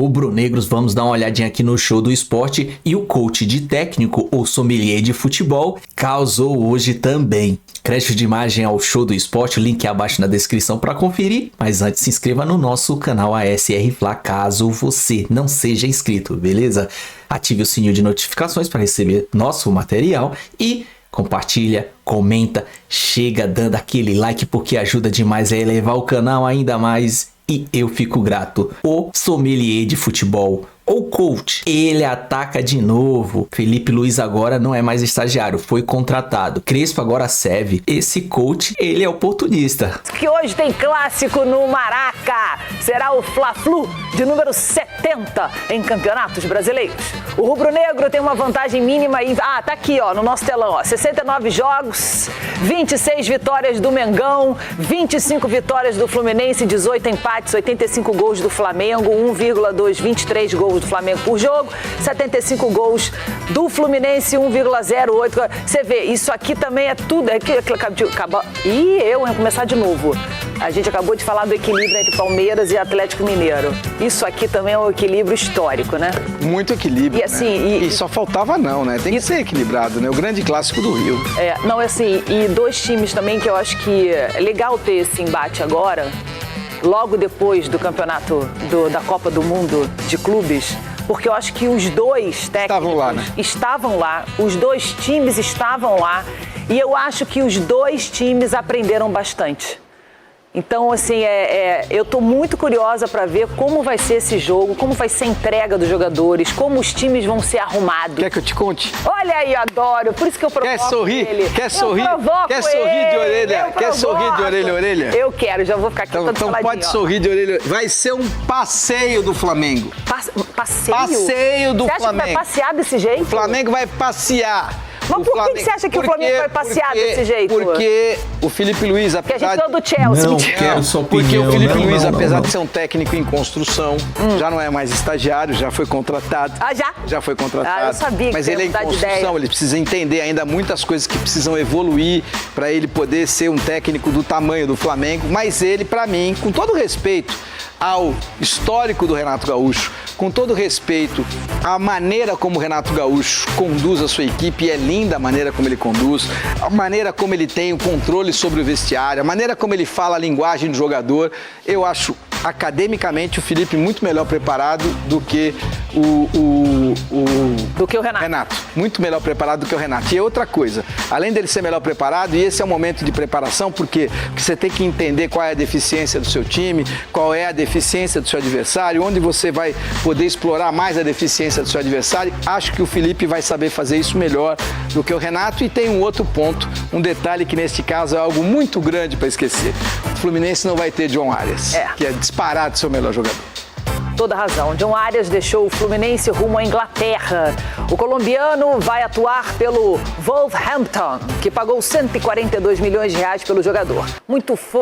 rubro-negros, vamos dar uma olhadinha aqui no show do esporte e o coach de técnico ou sommelier de futebol causou hoje também. Crédito de imagem ao show do esporte, o link abaixo na descrição para conferir, mas antes se inscreva no nosso canal ASR Fla caso você não seja inscrito, beleza? Ative o sininho de notificações para receber nosso material e compartilha, comenta, chega dando aquele like porque ajuda demais a elevar o canal ainda mais. E eu fico grato. O sommelier de futebol, ou coach, ele ataca de novo. Felipe Luiz agora não é mais estagiário, foi contratado. Crespo agora serve. Esse coach, ele é oportunista. Que hoje tem clássico no Maraca. Será o Fla-Flu de número 70 em campeonatos brasileiros. O rubro-negro tem uma vantagem mínima e... tá aqui, no nosso telão, 69 jogos, 26 vitórias do Mengão, 25 vitórias do Fluminense, 18 empates, 85 gols do Flamengo, 23 gols do Flamengo por jogo, 75 gols do Fluminense, 1,08. Você vê, isso aqui também é tudo. Eu ia começar de novo. A gente acabou de falar do equilíbrio entre Palmeiras e Atlético Mineiro. Isso aqui também é um equilíbrio histórico, né? Muito equilíbrio. E assim, e só faltava né? Tem que ser equilibrado, né? O grande clássico do Rio. E dois times também que eu acho que é legal ter esse embate agora, logo depois do campeonato da Copa do Mundo de clubes, porque eu acho que os dois técnicos estavam lá, os dois times estavam lá, e eu acho que os dois times aprenderam bastante. Então, assim, eu tô muito curiosa para ver como vai ser esse jogo, como vai ser a entrega dos jogadores, como os times vão ser arrumados. Quer que eu te conte? Olha aí, adoro. Por isso que eu provoco ele. Quer sorrir? Quer sorrir? Quer sorrir de orelha? Quer sorrir de orelha a orelha? Eu quero, já vou ficar aqui todo Então pode sorrir de orelha. Vai ser um passeio do Flamengo. Passeio? Passeio do Flamengo. Você acha que vai passear desse jeito? O Flamengo vai passear. Mas por que você acha que o Flamengo vai passear desse jeito? Porque o Felipe Luiz, apesar de... Porque a gente do Chelsea. Não quero sua opinião. Porque o Felipe Luiz, apesar de ser um técnico em construção, já não é mais estagiário, já foi contratado. Já? Já foi contratado. Eu sabia que mas ele é em construção, ele precisa entender ainda muitas coisas que precisam evoluir para ele poder ser um técnico do tamanho do Flamengo. Mas ele, para mim, com todo respeito ao histórico do Renato Gaúcho, com todo respeito à maneira como o Renato Gaúcho conduz a sua equipe, é linda a maneira como ele conduz, a maneira como ele tem o controle sobre o vestiário, a maneira como ele fala a linguagem do jogador, eu acho academicamente o Felipe muito melhor preparado do que o Renato. Muito melhor preparado do que o Renato. E outra coisa, além dele ser melhor preparado, e esse é o momento de preparação, porque você tem que entender qual é a deficiência do seu time, qual é a deficiência do seu adversário, onde você vai poder explorar mais a deficiência do seu adversário. Acho que o Felipe vai saber fazer isso melhor do que o Renato. E tem um outro ponto, um detalhe que neste caso é algo muito grande para esquecer. O Fluminense não vai ter John Arias, que é disparado seu melhor jogador. Toda razão. John Arias deixou o Fluminense rumo à Inglaterra. O colombiano vai atuar pelo Wolverhampton, que pagou 142 milhões de reais pelo jogador.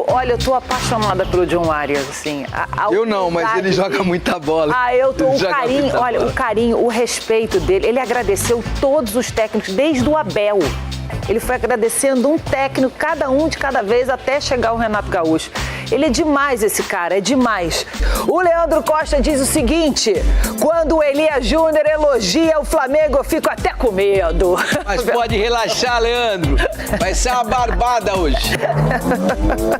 Olha, eu tô apaixonada pelo John Arias, assim. Eu não, mas ele joga muita bola. Eu tô. O carinho, olha, o carinho, o respeito dele. Ele agradeceu todos os técnicos, desde o Abel. Ele foi agradecendo um técnico, cada um de cada vez, até chegar o Renato Gaúcho. Ele é demais, esse cara, é demais. O Leandro Costa diz o seguinte: quando o Elias Júnior elogia o Flamengo, eu fico até com medo. Mas pode relaxar, Leandro. Vai ser uma barbada hoje.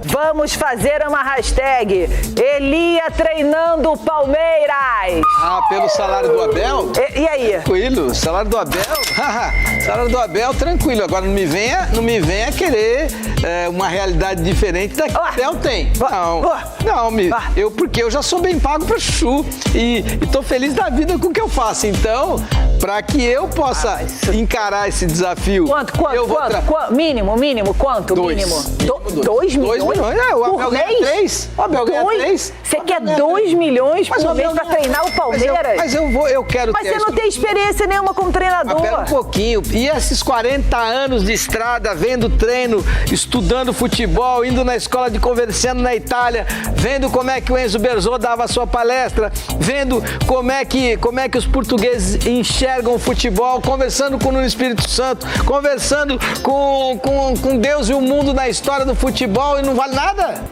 Vamos fazer uma hashtag Elia treinando o Palmeiras. Pelo salário do Abel? E aí? Tranquilo, salário do Abel? Salário do Abel, tranquilo. Agora não me venha querer uma realidade diferente da que o Abel tem. Porque eu já sou bem pago pra chuchu e tô feliz da vida com o que eu faço. Então, para que eu possa encarar esse desafio... Quanto? Mínimo, quanto? Mínimo. 2 milhões? 2 milhões, o Abel ganha 3. O Abel ganha 3. Você quer 2 milhões por mês pra treinar o Palmeiras? Mas eu quero ter... Mas você não tem experiência nenhuma como treinador. Espera um pouquinho. E esses 40 anos de estrada, vendo treino, estudando futebol, indo na escola de conversando na Itália, vendo como é que o Enzo Berzot dava a sua palestra, vendo como é que os portugueses enxergam o futebol, conversando com o Espírito Santo, conversando com Deus e o mundo na história do futebol e não vale nada?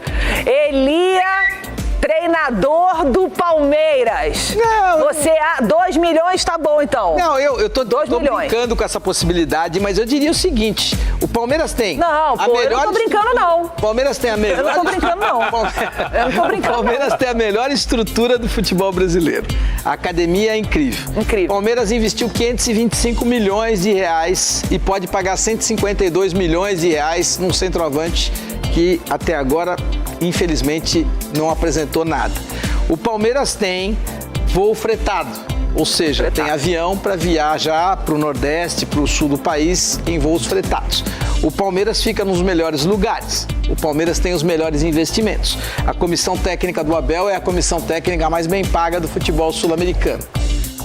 Elia Treinador do Palmeiras. Não. Você, 2 milhões tá bom, então. Não, eu tô 2 milhões. brincando com essa possibilidade, mas eu diria o seguinte, o Palmeiras tem Não, pô, eu não tô brincando, não. O Palmeiras tem a melhor... Eu não tô brincando, não. Eu não tô brincando, O Palmeiras tem a melhor estrutura do futebol brasileiro. A academia é incrível. Incrível. O Palmeiras investiu 525 milhões de reais e pode pagar 152 milhões de reais num centroavante que até agora, infelizmente, não apresentou nada. O Palmeiras tem voo fretado, ou seja, tem avião para viajar para o Nordeste, para o Sul do país em voos fretados. O Palmeiras fica nos melhores lugares. O Palmeiras tem os melhores investimentos. A comissão técnica do Abel é a comissão técnica mais bem paga do futebol sul-americano.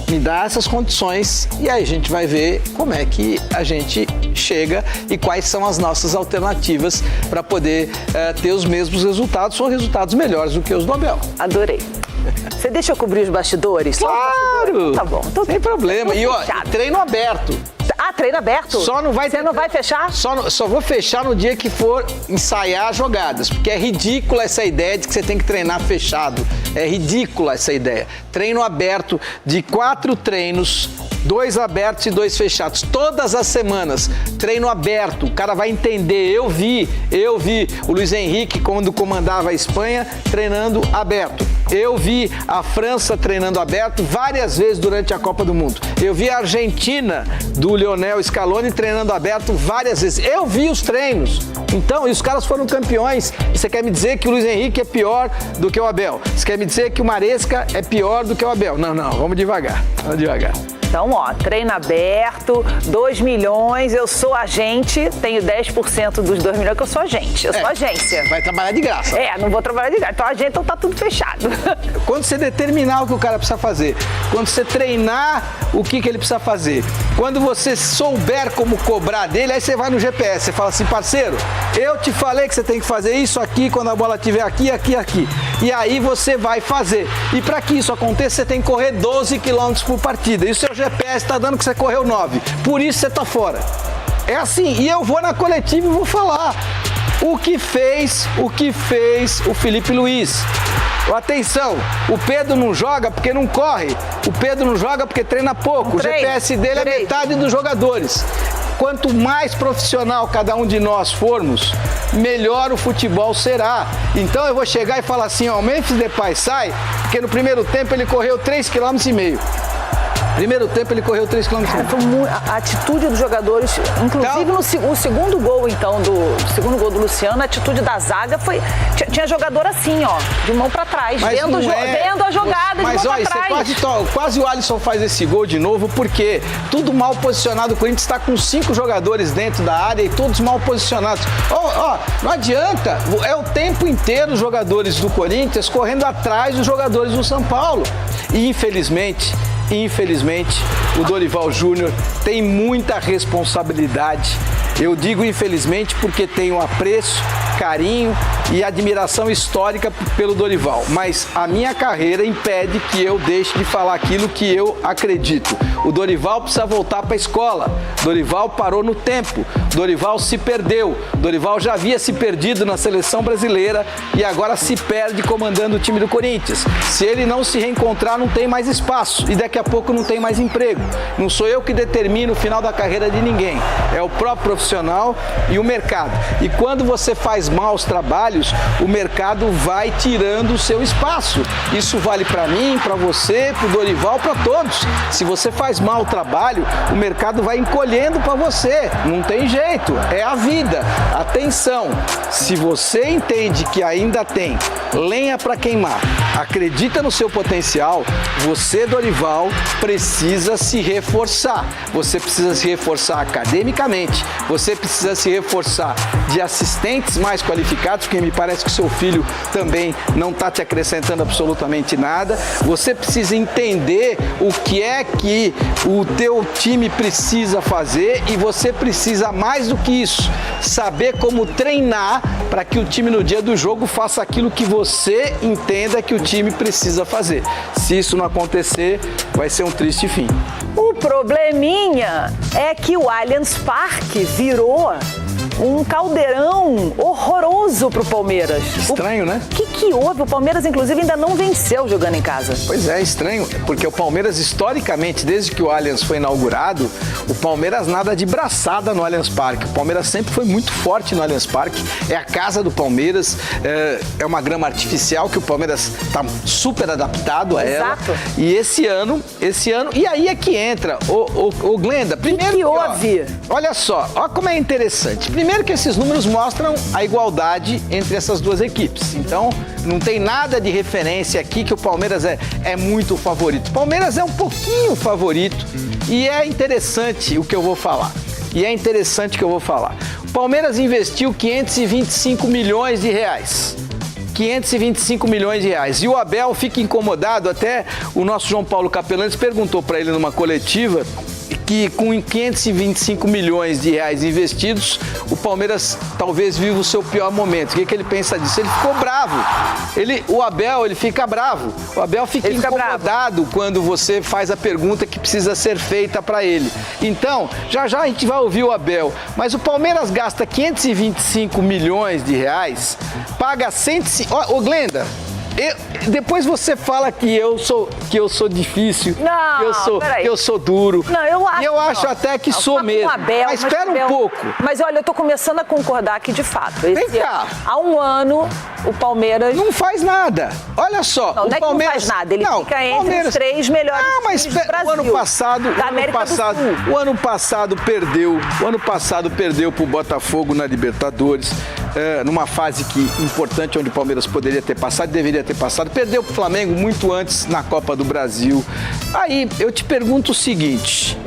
Me dá essas condições e aí a gente vai ver como é que a gente chega e quais são as nossas alternativas para poder ter os mesmos resultados ou resultados melhores do que os do Abel. Adorei. Você deixa eu cobrir os bastidores? Claro! Tá bom. Sem problema. E ó, treino aberto. Ah, treino aberto? Só não vai Você não vai fechar? Só vou fechar no dia que for ensaiar jogadas, porque é ridícula essa ideia de que você tem que treinar fechado. É ridícula essa ideia. Treino aberto de 4 treinos, 2 abertos e 2 fechados. Todas as semanas, treino aberto. O cara vai entender. Eu vi o Luiz Henrique, quando comandava a Espanha, treinando aberto. Eu vi a França treinando aberto várias vezes durante a Copa do Mundo. Eu vi a Argentina, do Lionel Scaloni, treinando aberto várias vezes. Eu vi os treinos. Então, e os caras foram campeões. E você quer me dizer que o Luiz Henrique é pior do que o Abel? Você quer me dizer que o Maresca é pior do que o Abel? Não, vamos devagar. Vamos devagar. Então, ó, treino aberto, 2 milhões, eu sou agente, tenho 10% dos 2 milhões que eu sou agente, eu sou agência. Vai trabalhar de graça. Não vou trabalhar de graça, então agente, então tá tudo fechado. Quando você determinar o que o cara precisa fazer, quando você treinar o que ele precisa fazer, quando você souber como cobrar dele, aí você vai no GPS, você fala assim, parceiro, eu te falei que você tem que fazer isso aqui, quando a bola estiver aqui, aqui, aqui. E aí você vai fazer. E para que isso aconteça, você tem que correr 12 km por partida. E o seu GPS está dando que você correu 9. Por isso você está fora. É assim. E eu vou na coletiva e vou falar o que fez o Felipe Luiz. Atenção, o Pedro não joga porque não corre. O Pedro não joga porque treina pouco. O GPS dele é metade dos jogadores. Quanto mais profissional cada um de nós formos, melhor o futebol será. Então eu vou chegar e falar assim, ó, o Memphis Depay sai, porque no primeiro tempo ele correu 3,5 km. Primeiro tempo ele correu 3,5 km. A atitude dos jogadores, inclusive no segundo gol, então, segundo gol do Luciano, a atitude da zaga foi... Tinha jogador assim, ó, de mão pra trás, vendo a jogada de mão pra trás. Quase o Alisson faz esse gol de novo, porque tudo mal posicionado. O Corinthians está com 5 jogadores dentro da área e todos mal posicionados. Não adianta, é o tempo inteiro os jogadores do Corinthians correndo atrás dos jogadores do São Paulo. E infelizmente, o Dorival Júnior tem muita responsabilidade. Eu digo infelizmente porque tenho apreço, carinho e admiração histórica pelo Dorival. Mas a minha carreira impede que eu deixe de falar aquilo que eu acredito. O Dorival precisa voltar para a escola. Dorival parou no tempo. Dorival se perdeu. Dorival já havia se perdido na seleção brasileira e agora se perde comandando o time do Corinthians. Se ele não se reencontrar, não tem mais espaço e daqui a pouco não tem mais emprego. Não sou eu que determino o final da carreira de ninguém. É o próprio profissional e o mercado. E quando você faz maus trabalhos, o mercado vai tirando o seu espaço. Isso vale para mim, para você, para o Dorival, para todos. Se você faz mau trabalho, o mercado vai encolhendo para você. Não tem jeito, é a vida. Atenção, se você entende que ainda tem lenha para queimar, acredita no seu potencial, você, Dorival, precisa se reforçar. Você precisa se reforçar academicamente, você precisa se reforçar de assistentes mais qualificados, porque me parece que seu filho também não está te acrescentando absolutamente nada. Você precisa entender o que é que o teu time precisa fazer e você precisa, mais do que isso, saber como treinar para que o time no dia do jogo faça aquilo que você entenda que o time precisa fazer. Se isso não acontecer, vai ser um triste fim. O probleminha é que o Allianz Parque virou um caldeirão horroroso pro Palmeiras. Estranho, né? O que houve? O Palmeiras, inclusive, ainda não venceu jogando em casa. Pois é, estranho, porque o Palmeiras, historicamente, desde que o Allianz foi inaugurado, o Palmeiras nada de braçada no Allianz Parque. O Palmeiras sempre foi muito forte no Allianz Parque, é a casa do Palmeiras, é uma grama artificial que o Palmeiras está super adaptado a ela. Exato. E esse ano, e aí é que entra, o Glenda, primeiro que houve? Olha só, olha como é interessante. Primeiro que esses números mostram a igualdade entre essas duas equipes. Então, não tem nada de referência aqui que o Palmeiras é muito favorito. O Palmeiras é um pouquinho favorito e é interessante o que eu vou falar. O Palmeiras investiu 525 milhões de reais. 525 milhões de reais. E o Abel fica incomodado, até o nosso João Paulo Capelanes perguntou para ele numa coletiva que com 525 milhões de reais investidos, o Palmeiras talvez viva o seu pior momento. O que ele pensa disso? Ele ficou bravo. O Abel, ele fica bravo. O Abel fica incomodado quando você faz a pergunta que precisa ser feita para ele. Então, já a gente vai ouvir o Abel. Mas o Palmeiras gasta 525 milhões de reais, paga 105... Ô, Glenda... depois você fala que eu sou difícil, que eu sou duro. Não, eu acho até que sou mesmo. Mas espera um pouco. Mas olha, eu tô começando a concordar que de fato. Vem cá. Há um ano o Palmeiras não faz nada. Olha só, não, o não é Palmeiras que não faz nada, ele fica entre os 3 melhores times do Brasil. O ano passado perdeu pro Botafogo na Libertadores. Numa fase importante onde o Palmeiras poderia ter passado, deveria ter passado, perdeu para o Flamengo muito antes na Copa do Brasil. Aí eu te pergunto o seguinte,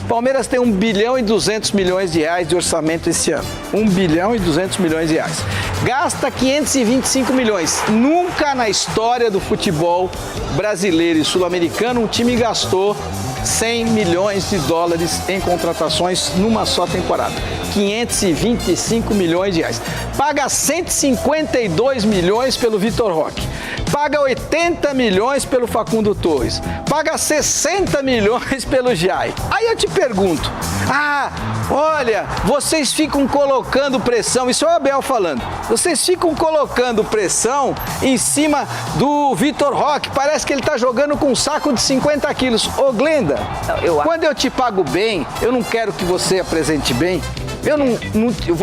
o Palmeiras tem 1 bilhão e 200 milhões de reais de orçamento esse ano, 1 bilhão e 200 milhões de reais, gasta 525 milhões, nunca na história do futebol brasileiro e sul-americano um time gastou 100 milhões de dólares em contratações numa só temporada. 525 milhões de reais. Paga 152 milhões pelo Vitor Roque. Paga 80 milhões pelo Facundo Torres. Paga 60 milhões pelo Jai. Aí eu te pergunto, olha, vocês ficam colocando pressão, isso é o Abel falando, vocês ficam colocando pressão em cima do Vitor Roque, parece que ele tá jogando com um saco de 50 quilos. Ô Glenda, quando eu te pago bem, eu não quero que você apresente bem.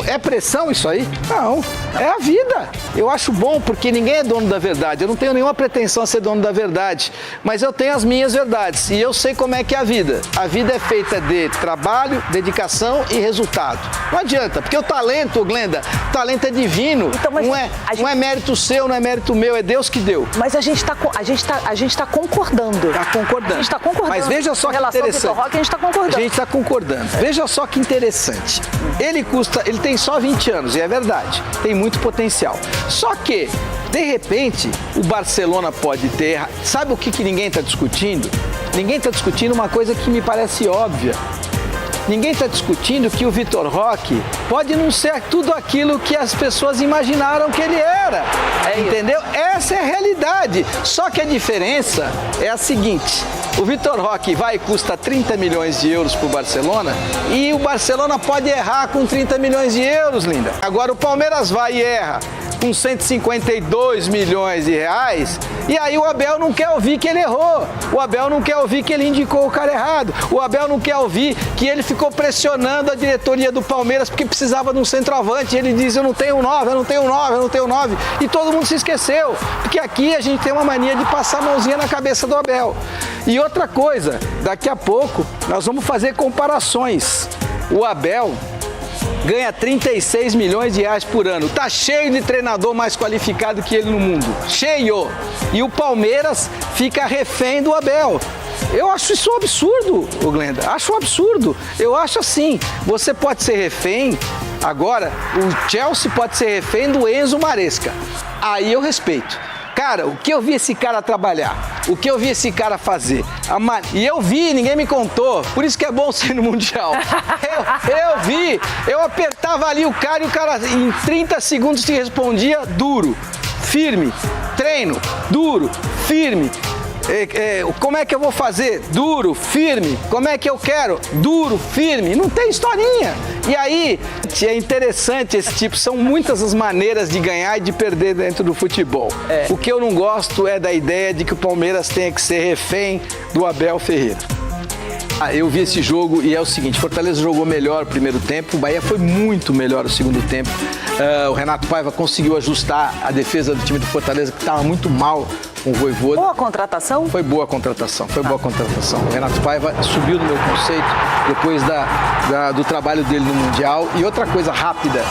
É pressão isso aí? Não, é a vida. Eu acho bom porque ninguém é dono da verdade. Eu não tenho nenhuma pretensão a ser dono da verdade, mas eu tenho as minhas verdades e eu sei como é que é a vida. A vida é feita de trabalho, dedicação e resultado. Não adianta, porque o talento, Glenda, talento é divino. Então, não é mérito seu, não é mérito meu, é Deus que deu. Mas a gente tá concordando. Tá concordando. A gente tá concordando. Mas veja só que interessante. Vitor Roque, a gente tá concordando. A gente tá concordando. Veja só que interessante. Ele tem só 20 anos, e é verdade, tem muito potencial. Só que, de repente, o Barcelona pode ter... Sabe o que ninguém está discutindo? Ninguém está discutindo uma coisa que me parece óbvia. Ninguém está discutindo que o Vitor Roque pode não ser tudo aquilo que as pessoas imaginaram que ele era. Entendeu? Essa é a realidade. Só que a diferença é a seguinte: o Vitor Roque custa 30 milhões de euros para o Barcelona e o Barcelona pode errar com 30 milhões de euros, linda. Agora o Palmeiras vai e erra com 152 milhões de reais, e aí o Abel não quer ouvir que ele errou, o Abel não quer ouvir que ele indicou o cara errado, o Abel não quer ouvir que ele ficou pressionando a diretoria do Palmeiras porque precisava de um centroavante, e ele diz, eu não tenho 9, e todo mundo se esqueceu, porque aqui a gente tem uma mania de passar a mãozinha na cabeça do Abel. E outra coisa, daqui a pouco nós vamos fazer comparações. O Abel ganha 36 milhões de reais por ano. Tá cheio de treinador mais qualificado que ele no mundo. Cheio! E o Palmeiras fica refém do Abel. Eu acho isso um absurdo, Glenda. Acho um absurdo. Eu acho assim, você pode ser refém, agora o Chelsea pode ser refém do Enzo Maresca. Aí eu respeito. Cara, o que eu vi esse cara trabalhar, o que eu vi esse cara fazer, e eu vi, ninguém me contou, por isso que é bom ser no Mundial. Eu vi, eu apertava ali o cara e o cara em 30 segundos te respondia duro, firme, treino, duro, firme. Como é que eu vou fazer? Duro, firme. Como é que eu quero? Duro, firme. Não tem historinha. E aí, é interessante esse tipo, são muitas as maneiras de ganhar e de perder dentro do futebol. O que eu não gosto é da ideia de que o Palmeiras tenha que ser refém do Abel Ferreira. Eu vi esse jogo e é o seguinte, Fortaleza jogou melhor o primeiro tempo, o Bahia foi muito melhor o segundo tempo. O Renato Paiva conseguiu ajustar a defesa do time do Fortaleza, que estava muito mal com o Vojvoda. Boa contratação? Foi boa a contratação, boa contratação. O Renato Paiva subiu no meu conceito depois do trabalho dele no Mundial. E outra coisa rápida,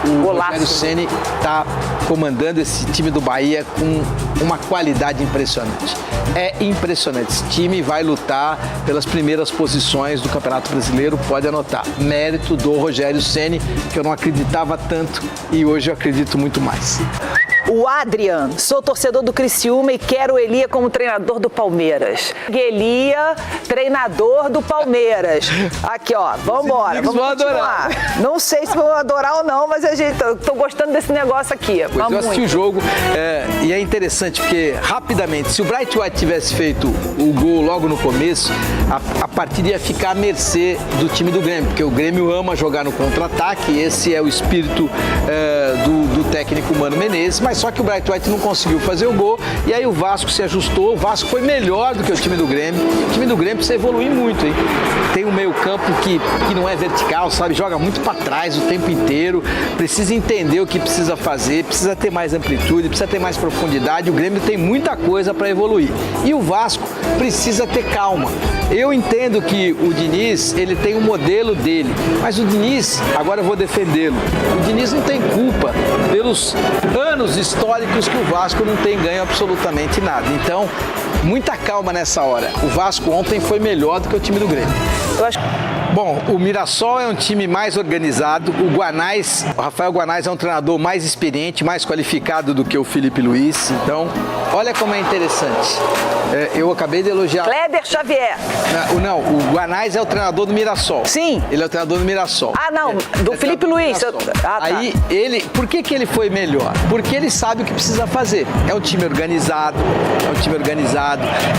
o Rogério Ceni está comandando esse time do Bahia com uma qualidade impressionante. É impressionante. Esse time vai lutar pelas primeiras posições do Campeonato Brasileiro, pode anotar. Mérito do Rogério Ceni, que eu não acreditava tanto e hoje eu acredito muito mais. O Adrian, sou torcedor do Criciúma e quero o Elia como treinador do Palmeiras. Elia, treinador do Palmeiras. Aqui, ó, vambora, vamos continuar. Não sei se vão adorar ou não, mas tô gostando desse negócio aqui. Eu assisti o jogo e é interessante porque, rapidamente, se o Bright White tivesse feito o gol logo no começo, a partida ia ficar à mercê do time do Grêmio, porque o Grêmio ama jogar no contra-ataque, esse é o espírito do técnico Mano Menezes, mas só que o Bright White não conseguiu fazer o gol e aí o Vasco se ajustou, o Vasco foi melhor do que o time do Grêmio. O time do Grêmio precisa evoluir muito, hein? Tem um meio-campo que não é vertical, sabe? Joga muito para trás o tempo inteiro, precisa entender o que precisa fazer, precisa ter mais amplitude, precisa ter mais profundidade. O Grêmio tem muita coisa para evoluir. E o Vasco precisa ter calma. Eu entendo que o Diniz, ele tem um modelo dele, mas o Diniz, agora eu vou defendê-lo, o Diniz não tem culpa pelos anos históricos que o Vasco não tem ganho absolutamente nada. Então, muita calma nessa hora. O Vasco ontem foi melhor do que o time do Grêmio. Bom, o Mirassol é um time mais organizado, o Rafael Guanais é um treinador mais experiente, mais qualificado do que o Felipe Luiz, então, olha como é interessante. Eu acabei de elogiar... Kleber Xavier. Não, o Guanais é o treinador do Mirassol. Sim. Ele é o treinador do Mirassol. Ah, não, do Felipe Luiz. Tá. Aí, por que ele foi melhor? Porque ele sabe o que precisa fazer. É um time organizado,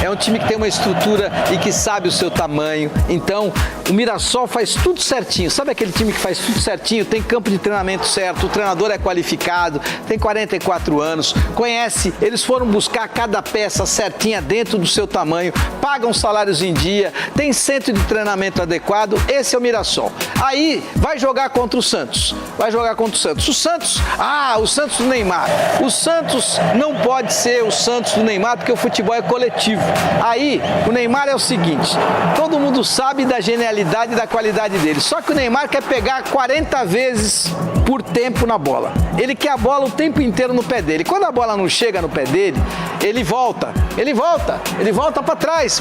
é um time que tem uma estrutura e que sabe o seu tamanho. Então, o Mirassol faz tudo certinho. Sabe aquele time que faz tudo certinho? Tem campo de treinamento certo, o treinador é qualificado, tem 44 anos, conhece, eles foram buscar cada peça certinha dentro do seu tamanho, pagam salários em dia, tem centro de treinamento adequado, esse é o Mirassol. Aí, vai jogar contra o Santos. O Santos do Neymar. O Santos não pode ser o Santos do Neymar porque o futebol é coletivo. Aí, o Neymar é o seguinte, todo mundo sabe da genialidade e da qualidade dele, só que o Neymar quer pegar 40 vezes por tempo na bola. Ele quer a bola o tempo inteiro no pé dele. Quando a bola não chega no pé dele, ele volta para trás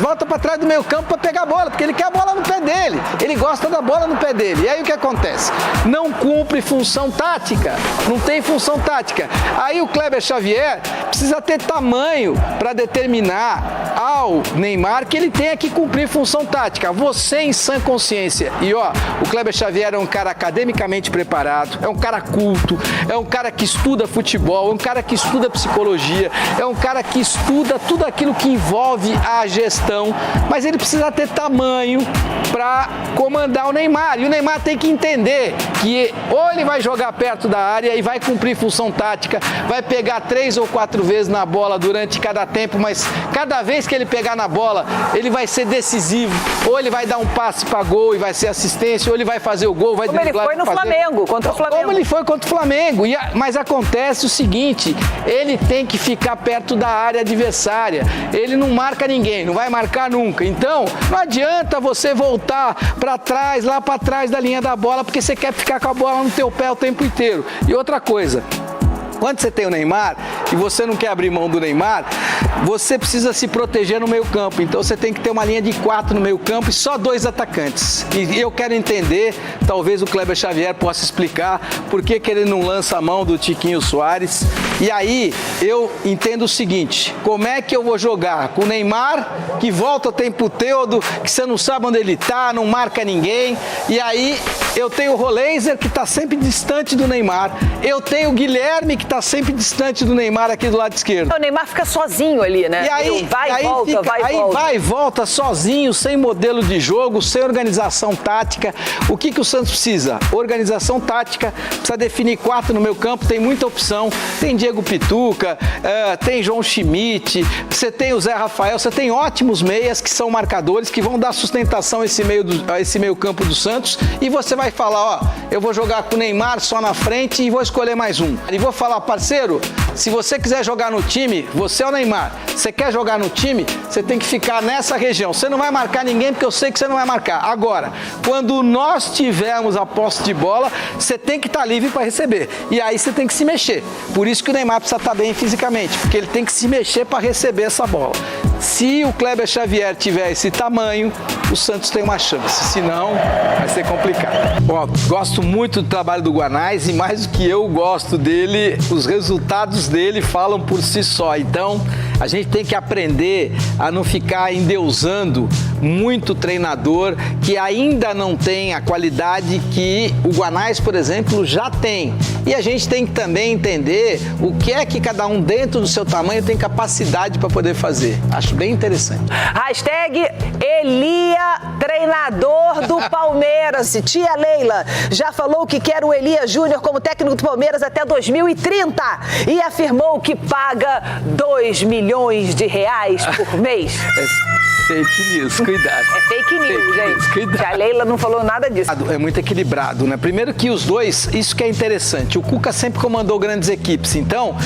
do meio campo para pegar a bola, porque ele quer a bola no pé dele. Ele gosta da bola no pé dele. E aí o que acontece? Não cumpre função tática. Não tem função tática. Aí o Kleber Xavier precisa ter tamanho para determinar ao Neymar que ele tenha que cumprir função tática. Você em sã consciência. E ó, o Kleber Xavier é um cara academicamente preparado, é um cara culto, é um cara que estuda futebol, é um cara que estuda psicologia, é um cara que estuda tudo aquilo que envolve a gestão, mas ele precisa ter tamanho para comandar o Neymar. E o Neymar tem que entender que ou ele vai jogar perto da área e vai cumprir função tática, vai pegar 3 ou 4 vezes na bola durante cada tempo, mas cada vez que ele pegar na bola, ele vai ser decisivo, ou ele vai dar um passe para gol e vai ser assistência, ou ele vai fazer o gol, vai driblar. Como ele foi no Flamengo, contra o Flamengo. Como ele foi contra o Flamengo. Mas acontece o seguinte, ele tem que ficar perto da área adversária. Ele não marca ninguém, não vai marcar nunca. Então, não adianta você voltar para trás, lá para trás da linha da bola, porque você quer ficar com a bola no teu pé o tempo inteiro. E outra coisa, quando você tem o Neymar e você não quer abrir mão do Neymar, você precisa se proteger no meio campo. Então você tem que ter uma linha de 4 no meio campo e só 2 atacantes. E eu quero entender, talvez o Kleber Xavier possa explicar por que ele não lança a mão do Tiquinho Soares E aí eu entendo o seguinte: como é que eu vou jogar com o Neymar, que volta o tempo todo, que você não sabe onde ele tá, não marca ninguém, e aí eu tenho o Roleiser, que tá sempre distante do Neymar, eu tenho o Guilherme, que tá sempre distante do Neymar aqui do lado esquerdo. O Neymar fica sozinho ali, né? E aí, vai e volta. Vai e volta sozinho, sem modelo de jogo, sem organização tática. O que o Santos precisa? Organização tática, precisa definir 4 no meio campo, tem muita opção. Tem Diego Pituca, tem João Schmidt, você tem o Zé Rafael, você tem ótimos meias que são marcadores, que vão dar sustentação a esse meio campo do Santos, e você vai falar, ó, eu vou jogar com o Neymar só na frente e vou escolher mais um. E vou falar, parceiro, se você quiser jogar no time, você é o Neymar, você quer jogar no time, você tem que ficar nessa região. Você não vai marcar ninguém, porque eu sei que você não vai marcar. Agora, quando nós tivermos a posse de bola, você tem que estar livre para receber. E aí você tem que se mexer. Por isso que o Neymar precisa estar bem fisicamente, porque ele tem que se mexer para receber essa bola. Se o Kleber Xavier tiver esse tamanho, o Santos tem uma chance. Se não, vai ser complicado. Ó, gosto muito do trabalho do Guanais e mais do que eu gosto dele, os resultados dele falam por si só. Então, a gente tem que aprender a não ficar endeusando muito treinador que ainda não tem a qualidade que o Guanais, por exemplo, já tem. E a gente tem que também entender o que é que cada um dentro do seu tamanho tem capacidade para poder fazer. Acho bem interessante. Hashtag Elia, treinador do Palmeiras. Tia Leila já falou que quer o Elia Júnior como técnico do Palmeiras até 2030 e afirmou que paga 2 milhões de reais por mês. Fake news, cuidado. É fake news, gente. Cuidado. A Leila não falou nada disso. É muito equilibrado, né? Primeiro que os dois, isso que é interessante, o Cuca sempre comandou grandes equipes, então,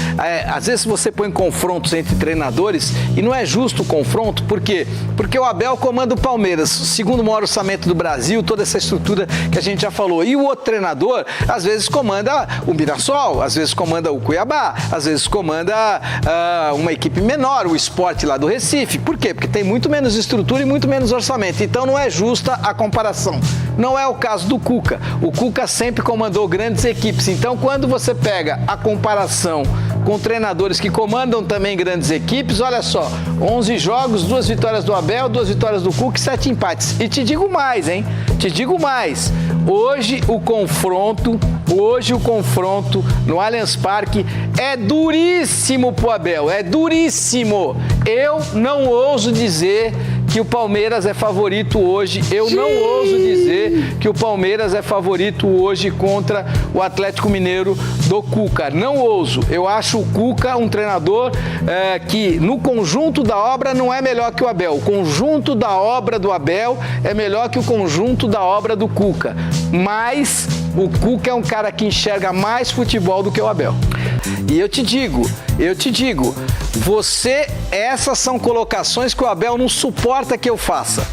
às vezes você põe confrontos entre treinadores e não é justo o confronto, por quê? Porque o Abel comanda o Palmeiras, segundo maior orçamento do Brasil, toda essa estrutura que a gente já falou, e o outro treinador, às vezes comanda o Mirassol, às vezes comanda o Cuiabá, às vezes comanda uma equipe menor, o Sport lá do Recife, por quê? Porque tem muito menos estrutura e muito menos orçamento, então não é justa a comparação. Não é o caso do Cuca. O Cuca sempre comandou grandes equipes, então quando você pega a comparação com treinadores que comandam também grandes equipes, olha só, 11 jogos, 2 vitórias do Abel, 2 vitórias do Cuca e 7 empates. E te digo mais, hein? Te digo mais. Hoje o confronto no Allianz Parque é duríssimo pro Abel, é duríssimo. Eu não ouso dizer que o Palmeiras é favorito hoje. Eu não ouso dizer que o Palmeiras é favorito hoje contra o Atlético Mineiro do Cuca. Não ouso. Eu acho o Cuca um treinador que no conjunto da obra não é melhor que o Abel. O conjunto da obra do Abel é melhor que o conjunto da obra do Cuca. Mas o Cuca é um cara que enxerga mais futebol do que o Abel. E eu te digo, essas são colocações que o Abel não suporta que eu faça.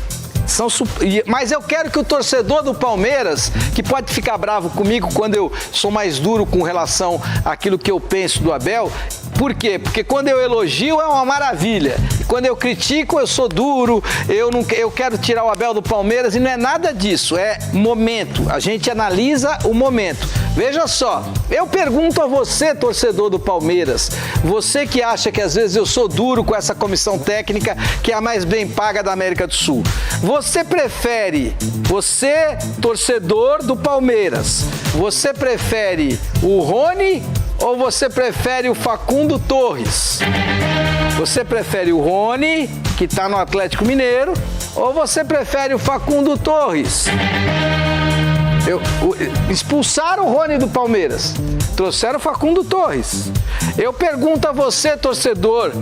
Mas eu quero que o torcedor do Palmeiras, que pode ficar bravo comigo quando eu sou mais duro com relação àquilo que eu penso do Abel, por quê? Porque quando eu elogio é uma maravilha. E quando eu critico, eu sou duro, eu quero tirar o Abel do Palmeiras e não é nada disso, é momento. A gente analisa o momento. Veja só, eu pergunto a você, torcedor do Palmeiras, você que acha que às vezes eu sou duro com essa comissão técnica, que é a mais bem paga da América do Sul. Você, torcedor do Palmeiras, você prefere o Rony ou você prefere o Facundo Torres? Você prefere o Rony, que está no Atlético Mineiro, ou você prefere o Facundo Torres? Expulsaram o Rony do Palmeiras, trouxeram o Facundo Torres. Eu pergunto a você, torcedor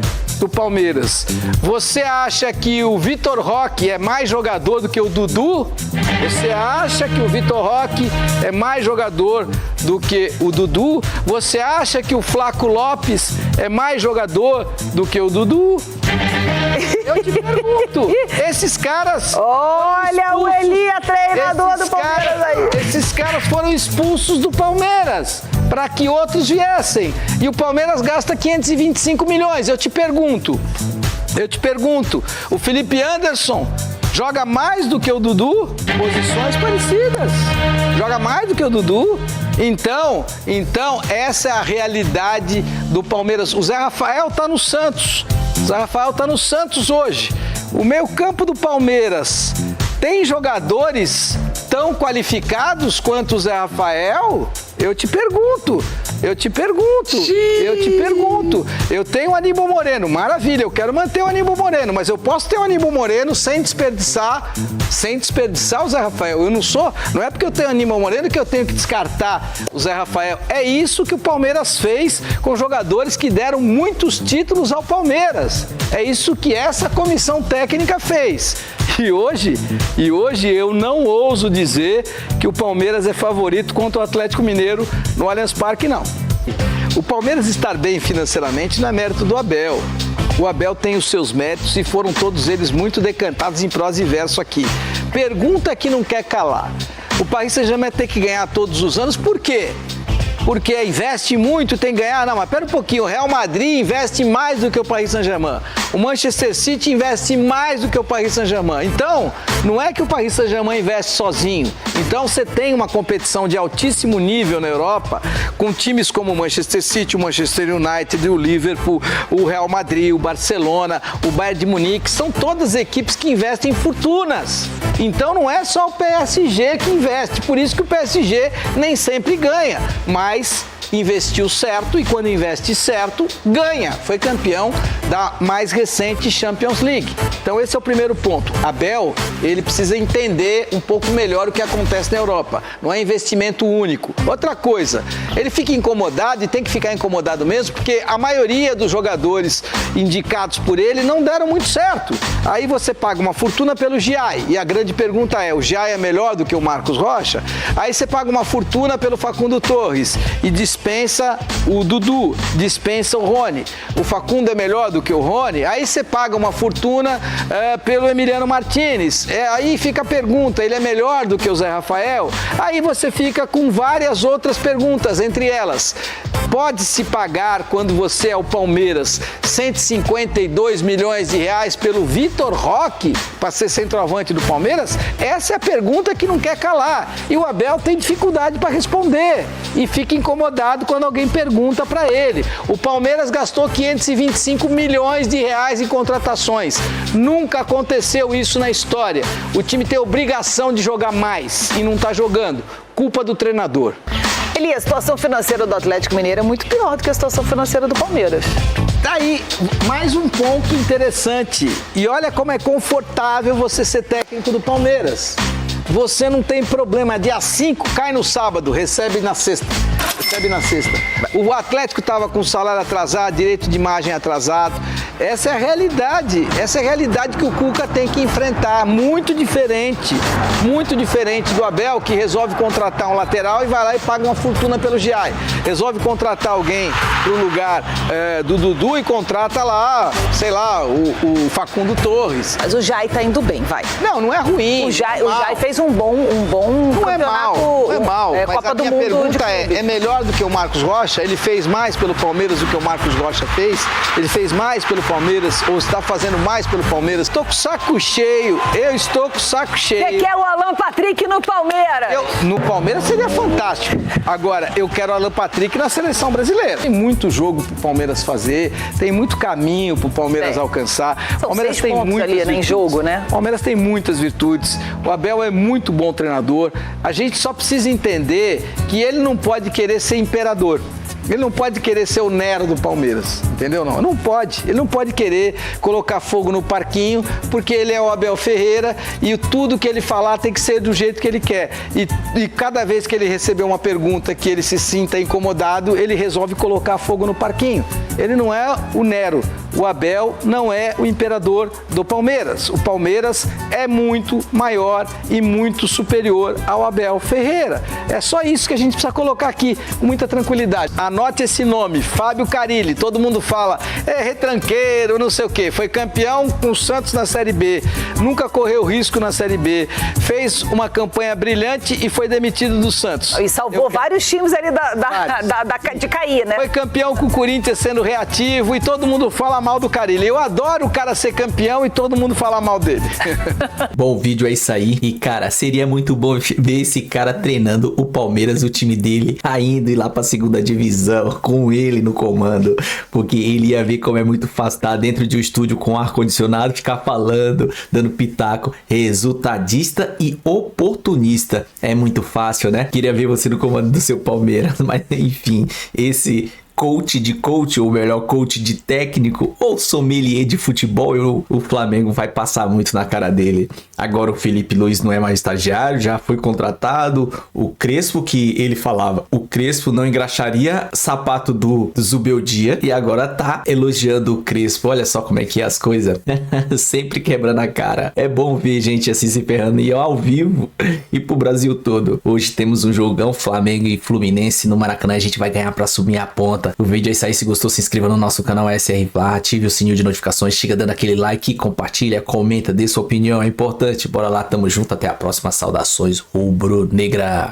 do Palmeiras, você acha que o Vitor Roque é mais jogador do que o Dudu? Você acha que o Vitor Roque é mais jogador do que o Dudu? Você acha que o Flaco Lopes é mais jogador do que o Dudu? Eu te pergunto, esses caras... Olha o Elia, treinador do Palmeiras aí. Esses caras foram expulsos do Palmeiras para que outros viessem. E o Palmeiras gasta 525 milhões. Eu te pergunto, o Felipe Anderson Joga mais do que o Dudu, posições parecidas. Joga mais do que o Dudu. Então, essa é a realidade do Palmeiras. O Zé Rafael tá no Santos. O Zé Rafael tá no Santos hoje. O meio-campo do Palmeiras tem jogadores tão qualificados quanto o Zé Rafael? Eu te pergunto. Eu tenho o Aníbal Moreno, maravilha, eu quero manter o Aníbal Moreno, mas eu posso ter o Aníbal Moreno sem desperdiçar o Zé Rafael. Não é porque eu tenho o Aníbal Moreno que eu tenho que descartar o Zé Rafael. É isso que o Palmeiras fez com jogadores que deram muitos títulos ao Palmeiras. É isso que essa comissão técnica fez. E hoje eu não ouso dizer que o Palmeiras é favorito contra o Atlético Mineiro no Allianz Parque, não. O Palmeiras estar bem financeiramente não é mérito do Abel. O Abel tem os seus méritos e foram todos eles muito decantados em prosa e verso aqui. Pergunta que não quer calar. O Paris Saint-Germain tem que ganhar todos os anos, por quê? Porque investe muito, tem que ganhar. Não, mas pera um pouquinho, o Real Madrid investe mais do que o Paris Saint-Germain. O Manchester City investe mais do que o Paris Saint-Germain. Então, não é que o Paris Saint-Germain investe sozinho. Então, você tem uma competição de altíssimo nível na Europa, com times como o Manchester City, o Manchester United, o Liverpool, o Real Madrid, o Barcelona, o Bayern de Munique. São todas equipes que investem fortunas. Então, não é só o PSG que investe. Por isso que o PSG nem sempre ganha. Mas investiu certo e quando investe certo, ganha. Foi campeão da mais recente Champions League. Então esse é o primeiro ponto. Abel, ele precisa entender um pouco melhor o que acontece na Europa. Não é investimento único. Outra coisa, ele fica incomodado e tem que ficar incomodado mesmo, porque a maioria dos jogadores indicados por ele não deram muito certo. Aí você paga uma fortuna pelo Giai. E a grande pergunta é, o Giai é melhor do que o Marcos Rocha? Aí você paga uma fortuna pelo Facundo Torres e dispensa o Dudu, dispensa o Rony. O Facundo é melhor do que o Rony? Aí você paga uma fortuna pelo Emiliano Martinez. Aí fica a pergunta, ele é melhor do que o Zé Rafael? Aí você fica com várias outras perguntas, entre elas, pode-se pagar, quando você é o Palmeiras, 152 milhões de reais pelo Vitor Roque para ser centroavante do Palmeiras? Essa é a pergunta que não quer calar. E o Abel tem dificuldade para responder e fica incomodado quando alguém pergunta para ele. O Palmeiras gastou 525 milhões de reais em contratações. Nunca aconteceu isso na história. O time tem obrigação de jogar mais e não está jogando. Culpa do treinador. Eli, a situação financeira do Atlético Mineiro é muito pior do que a situação financeira do Palmeiras. Tá aí, mais um ponto interessante. E olha como é confortável você ser técnico do Palmeiras. Você não tem problema. Dia 5 cai no sábado, recebe na sexta. O Atlético estava com salário atrasado, direito de imagem atrasado. Essa é a realidade. Essa é a realidade que o Cuca tem que enfrentar. Muito diferente do Abel, que resolve contratar um lateral e vai lá e paga uma fortuna pelo Giai. Resolve contratar alguém pro lugar do Dudu e contrata lá, sei lá, o Facundo Torres. Mas o Giai tá indo bem, vai. Não é ruim. O Giai fez um bom não campeonato. Não é mal. Mas Copa a minha do Mundo pergunta é melhor do que o Marcos Rocha? Ele fez mais pelo Palmeiras do que o Marcos Rocha fez? Ele fez mais pelo Palmeiras ou está fazendo mais pelo Palmeiras? Estou com o saco cheio. Eu estou com o saco cheio. Você quer o Alan Patrick no Palmeiras? No Palmeiras seria fantástico. Agora, eu quero o Alan Patrick na seleção brasileira. Tem muito jogo pro Palmeiras fazer, tem muito caminho pro Palmeiras alcançar. São Palmeiras 6 pontos ali, em jogo, né? O Palmeiras tem muitas virtudes. O Abel é muito bom treinador. A gente só precisa entender que ele não pode querer ser imperador. Ele não pode querer ser o Nero do Palmeiras, entendeu? Não pode. Ele não pode querer colocar fogo no parquinho, porque ele é o Abel Ferreira e tudo que ele falar tem que ser do jeito que ele quer. E cada vez que ele receber uma pergunta que ele se sinta incomodado, ele resolve colocar fogo no parquinho. Ele não é o Nero. O Abel não é o imperador do Palmeiras. O Palmeiras é muito maior e muito superior ao Abel Ferreira. É só isso que a gente precisa colocar aqui com muita tranquilidade. Anote esse nome, Fábio Carille. Todo mundo fala, é retranqueiro, não sei o quê. Foi campeão com o Santos na Série B. Nunca correu risco na Série B. Fez uma campanha brilhante e foi demitido do Santos. E salvou vários times ali de cair, né? Foi campeão com o Corinthians sendo reativo e todo mundo fala mal do Carille. Eu adoro o cara ser campeão e todo mundo falar mal dele. Bom, o vídeo é isso aí. E, cara, seria muito bom ver esse cara treinando o Palmeiras, o time dele, ainda ir lá pra segunda divisão, com ele no comando. Porque ele ia ver como é muito fácil estar dentro de um estúdio com ar-condicionado, ficar falando, dando pitaco. Resultadista e oportunista. É muito fácil, né? Queria ver você no comando do seu Palmeiras. Mas, enfim, esse coach, ou melhor, coach de técnico, ou sommelier de futebol, o Flamengo vai passar muito na cara dele. Agora o Felipe Luiz não é mais estagiário, já foi contratado. O Crespo, que ele falava, o Crespo não engraxaria sapato do Zubeldia, e agora tá elogiando o Crespo. Olha só como é que é as coisas. Sempre quebrando a cara. É bom ver gente assim se ferrando, e ao vivo e pro Brasil todo. Hoje temos um jogão, Flamengo e Fluminense no Maracanã. A gente vai ganhar pra assumir a ponta. O vídeo é isso aí. Se gostou, se inscreva no nosso canal SR Fla, ative o sininho de notificações, chega dando aquele like, compartilha, comenta, dê sua opinião, é importante. Bora lá, tamo junto, até a próxima. Saudações rubro-negra.